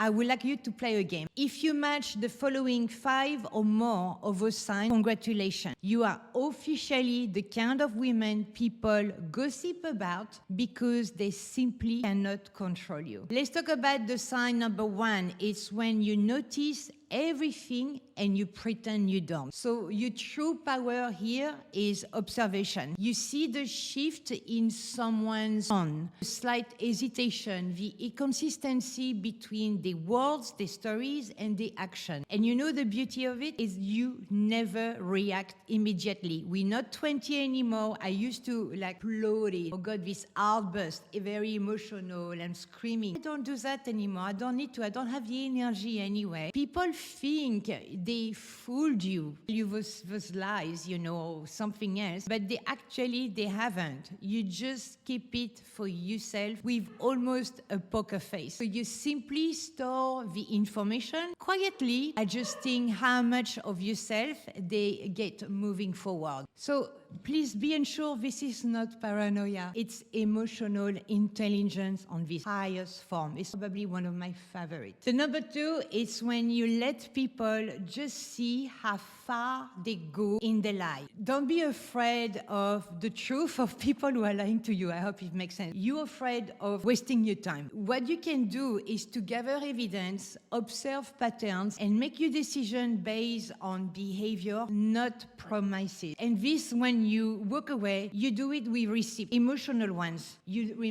I would like you to play a game. If you match the following 5 or more of those signs, congratulations. You are officially the kind of women people gossip about because they simply cannot control you. Let's talk about the sign number 1. It's when you notice everything and you pretend you don't. So your true power here is observation. You see the shift in someone's tone, the slight hesitation, the inconsistency between the words, the stories, and the action. And you know the beauty of it is you never react immediately. We're not 20 anymore. I used to explode it. Oh God, this outburst, very emotional and screaming. I don't do that anymore. I don't need to. I don't have the energy anyway. People think they fooled you those lies, or something else, but they haven't. You just keep it for yourself with almost a poker face. So you simply store the information quietly, adjusting how much of yourself they get moving forward. So please be ensured this is not paranoia. It's emotional intelligence on this highest form. It's probably one of my favorites. So number 2 is when you let people just see how far they go in the lie. Don't be afraid of the truth of people who are lying to you. I hope it makes sense. You're afraid of wasting your time. What you can do is to gather evidence, observe patterns, and make your decision based on behavior, not promises. And this, when you walk away, you do it with receipts, emotional ones.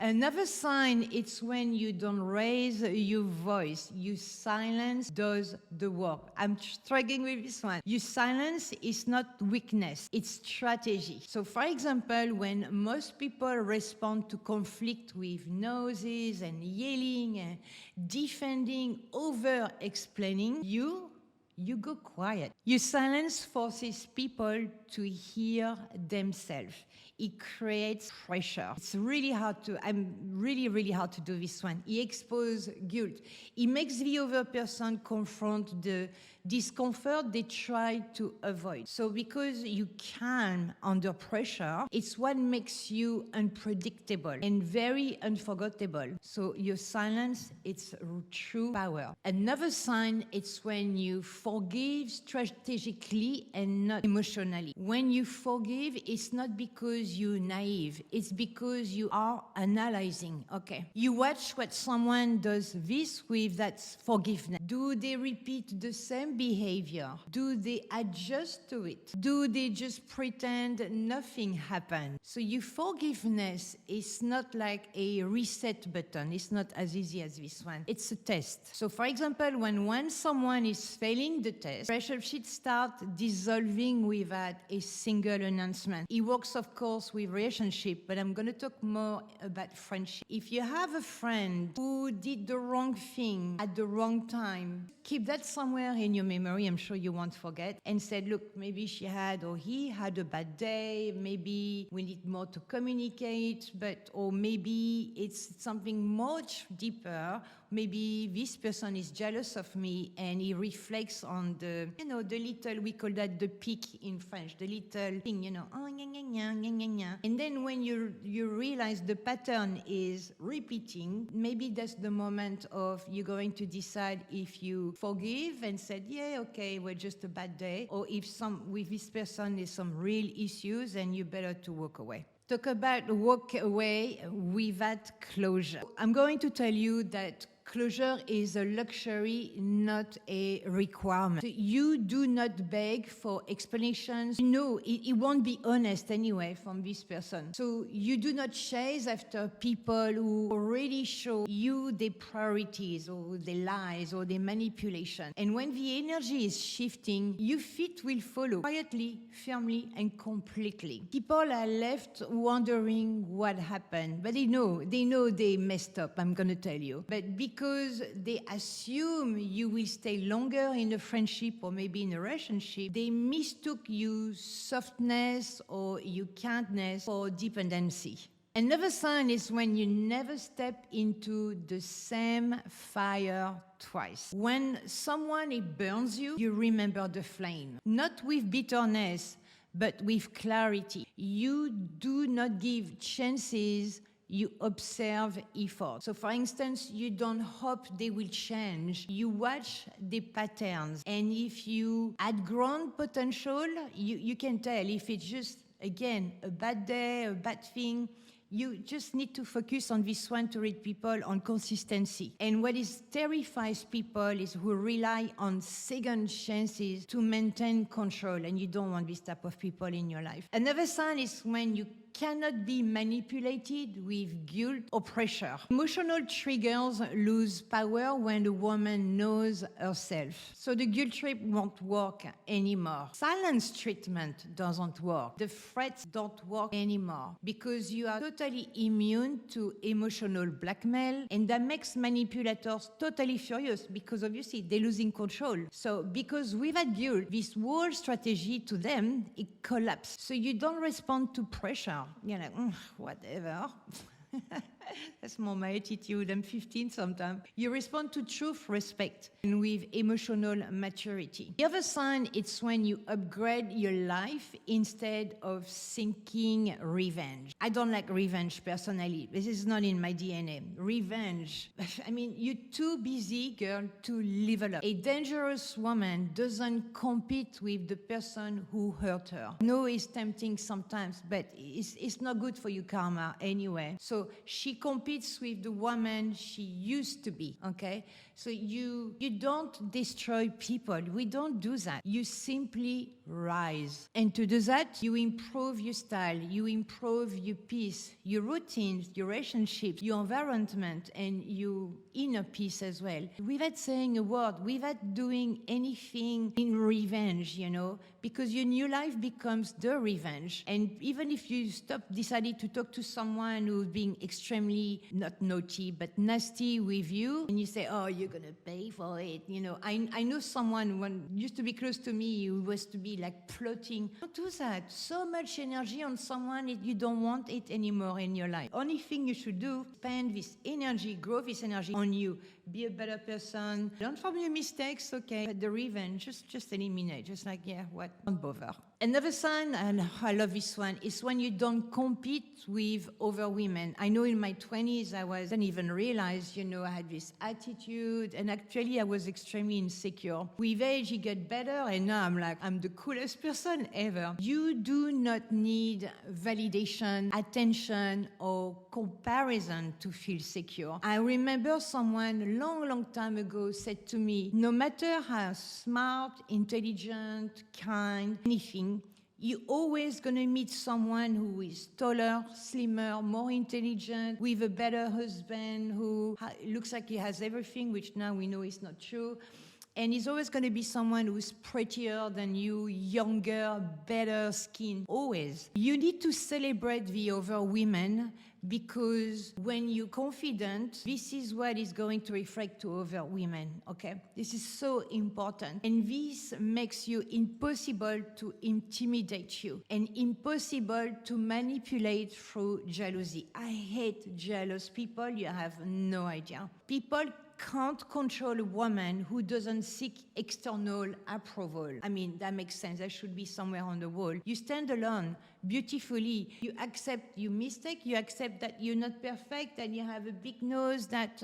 Another sign, it's when you don't raise your voice. Your silence does the work. I'm struggling with this one. Your silence is not weakness, it's strategy. So for example, when most people respond to conflict with noises and yelling and defending, over-explaining, you go quiet. Your silence forces people to hear themselves. It creates pressure. It's really hard to, really hard to do this one. It exposes guilt. It makes the other person confront the discomfort they try to avoid. So because you calm under pressure, it's what makes you unpredictable and very unforgettable. So your silence, it's true power. Another sign, it's when you forgive strategically and not emotionally. When you forgive, it's not because you're naive. It's because you are analyzing. Okay. You watch what someone does this with, that's forgiveness. Do they repeat the same behavior? Do they adjust to it? Do they just pretend nothing happened? So your forgiveness is not like a reset button. It's not as easy as this one. It's a test. So for example, when someone is failing the test, pressure sheets start dissolving without a single announcement. It works, of course, with relationship, but I'm going to talk more about friendship. If you have a friend who did the wrong thing at the wrong time, keep that somewhere in your memory. I'm sure you won't forget. And said, look, maybe she had or he had a bad day. Maybe we need more to communicate, or maybe it's something much deeper. Maybe this person is jealous of me and he reflects on the little, we call that the pique in French, the little thing, oh, nya, nya, nya, nya, nya, nya. And then when you realize the pattern is repeating, maybe that's the moment of you're going to decide if you forgive and said, yeah, okay, well, just a bad day, or if with this person there's some real issues and you better to walk away. Talk about walk away without closure. I'm going to tell you that closure is a luxury, not a requirement. You do not beg for explanations. It won't be honest anyway from this person. So you do not chase after people who already show you their priorities or their lies or their manipulation. And when the energy is shifting, your feet will follow quietly, firmly, and completely. People are left wondering what happened, but they know they messed up, I'm going to tell you. But because they assume you will stay longer in a friendship or maybe in a relationship, they mistook your softness or your kindness for dependency. Another sign is when you never step into the same fire twice. When someone burns you, you remember the flame, not with bitterness, but with clarity. You do not give chances. you observe effort. So for instance, you don't hope they will change. You watch the patterns. And if you had grown potential, you can tell if it's just, again, a bad day, a bad thing. You just need to focus on this one to read people on consistency. And what is terrifies people is who rely on second chances to maintain control, and you don't want this type of people in your life. Another sign is when you cannot be manipulated with guilt or pressure. Emotional triggers lose power when the woman knows herself. So the guilt trip won't work anymore. Silence treatment doesn't work. The threats don't work anymore because you are totally immune to emotional blackmail, and that makes manipulators totally furious because obviously they're losing control. So because without guilt, this whole strategy to them, it collapses. So you don't respond to pressure. You're like, whatever. That's more my attitude. I'm 15 sometimes. You respond to truth, respect, and with emotional maturity. The other sign, it's when you upgrade your life instead of seeking revenge. I don't like revenge personally. This is not in my DNA. Revenge. I mean, you're too busy, girl, to level up. A dangerous woman doesn't compete with the person who hurt her. No, it's tempting sometimes, but it's not good for your karma anyway. So she competes with the woman she used to be, okay? So you don't destroy people. We don't do that. You simply rise. And to do that, you improve your style, you improve your peace, your routines, your relationships, your environment, and your inner peace as well. Without saying a word, without doing anything in revenge, you know, because your new life becomes the revenge. And even if you decided to talk to someone who's being extremely, not naughty, but nasty with you, and you say, oh, you're going to pay for it. You know, I know someone who used to be close to me who was to be like plotting. Don't do that. So much energy on someone, you don't want it anymore in your life. Only thing you should do, spend this energy, grow this energy on you. Be a better person. Learn from your mistakes, okay? But the revenge, just eliminate. Just like, yeah, what? Don't bother. Another sign, and I love this one, is when you don't compete with other women. I know in my 20s, I didn't even realize, you know, I had this attitude, and actually I was extremely insecure. With age, it got better, and now I'm the coolest person ever. You do not need validation, attention, or comparison to feel secure. I remember someone long time ago said to me, no matter how smart, intelligent, kind, anything, you're always going to meet someone who is taller, slimmer, more intelligent, with a better husband, who looks like he has everything, which now we know is not true. And it's always going to be someone who's prettier than you, younger, better skin, always. You need to celebrate the other women, because when you're confident, this is what is going to reflect to other women, okay? This is so important. And this makes you impossible to intimidate you and impossible to manipulate through jealousy. I hate jealous people. You have no idea. People can't control a woman who doesn't seek external approval. I mean, that makes sense. That should be somewhere on the wall. You stand alone beautifully. You accept your mistake. You accept that you're not perfect, that you have a big nose, that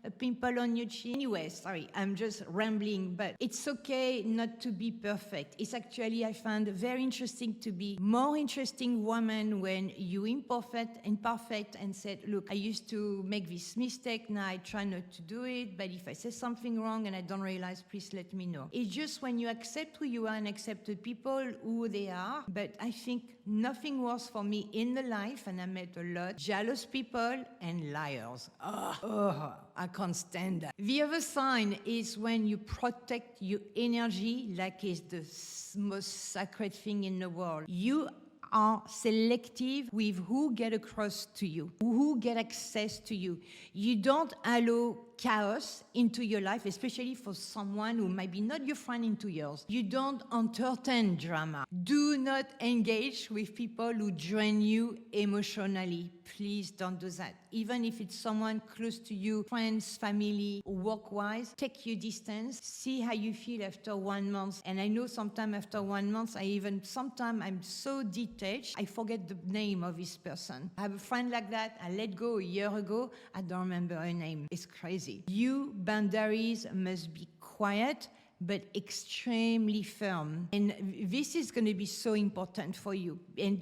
a pimple on your chin. Anyway, sorry, I'm just rambling, but it's okay not to be perfect. It's actually, I find, very interesting to be more interesting woman when you imperfect and said, look, I used to make this mistake, now I try not to do it, but if I say something wrong and I don't realize, please let me know. It's just when you accept who you are and accept the people who they are, but I think nothing worse for me in the life, and I met a lot, jealous people and liars. I can't stand that. The other sign is when you protect your energy like it's the most sacred thing in the world. You are selective with who get across to you, who get access to you. You don't allow chaos into your life, especially for someone who might be not your friend in 2 years. You don't entertain drama. Do not engage with people who drain you emotionally. Please don't do that. Even if it's someone close to you, friends, family, work-wise, take your distance. See how you feel after 1 month. And I know sometimes after 1 month, sometimes I'm so detached, I forget the name of this person. I have a friend like that. I let go a year ago. I don't remember her name. It's crazy. Your boundaries must be quiet, but extremely firm. And this is going to be so important for you. And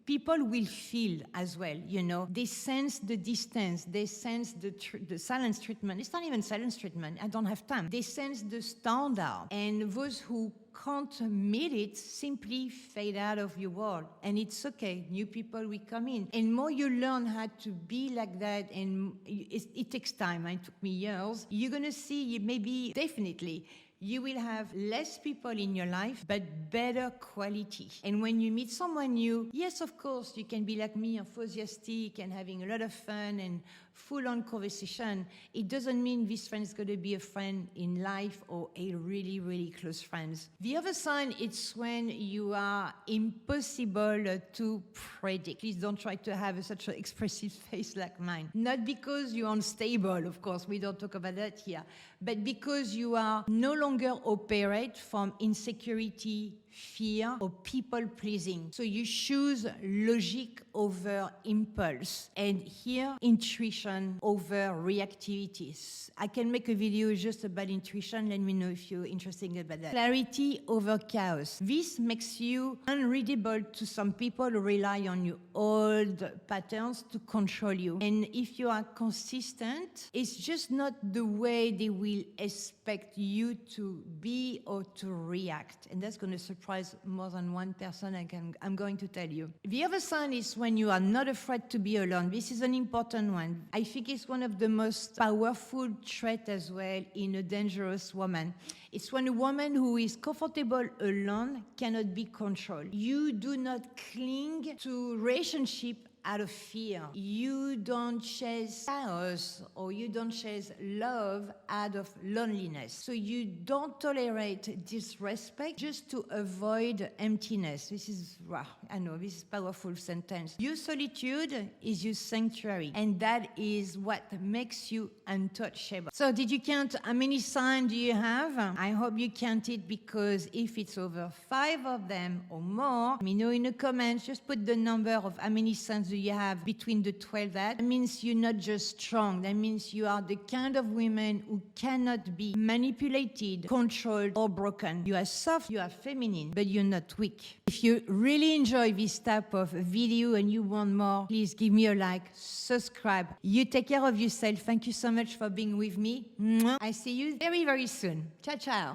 people will feel as well, you know. They sense the distance. They sense the silence treatment. It's not even silence treatment. I don't have time. They sense the standard. And those who can't meet it simply fade out of your world. And it's okay. New people will come in. And more you learn how to be like that, and it takes time. It took me years. You're going to see, maybe, definitely, you will have less people in your life, but better quality. And when you meet someone new, yes, of course, you can be like me, enthusiastic and having a lot of fun and full-on conversation. It doesn't mean this friend is going to be a friend in life or a really, really close friend. The other sign, it's when you are impossible to predict. Please don't try to have such an expressive face like mine. Not because you're unstable, of course, we don't talk about that here, but because you are no longer operate from insecurity, fear, or people-pleasing. So you choose logic over impulse, and here, intuition over reactivities. I can make a video just about intuition. Let me know if you're interested about that. Clarity over chaos. This makes you unreadable to some people who rely on your old patterns to control you. And if you are consistent, it's just not the way they will expect you to be or to react. And that's going to surprise more than one person, I'm going to tell you. The other sign is when you are not afraid to be alone. This is an important one. I think it's one of the most powerful traits as well in a dangerous woman. It's when a woman who is comfortable alone cannot be controlled. You do not cling to relationship out of fear. You don't chase chaos, or you don't chase love out of loneliness. So you don't tolerate disrespect just to avoid emptiness. This is, wow, I know, this is a powerful sentence. Your solitude is your sanctuary, and that is what makes you untouchable. So did you count how many signs do you have? I hope you counted, because if it's over 5 of them or more, let me know in the comments. Just put the number of how many signs do you have between the 12. That means you're not just strong. That means you are the kind of women who cannot be manipulated, controlled, or broken. You are soft, you are feminine, but you're not weak. If you really enjoy this type of video and you want more, please give me a like, subscribe. You take care of yourself. Thank you so much for being with me. I see you very, very soon. Ciao, ciao.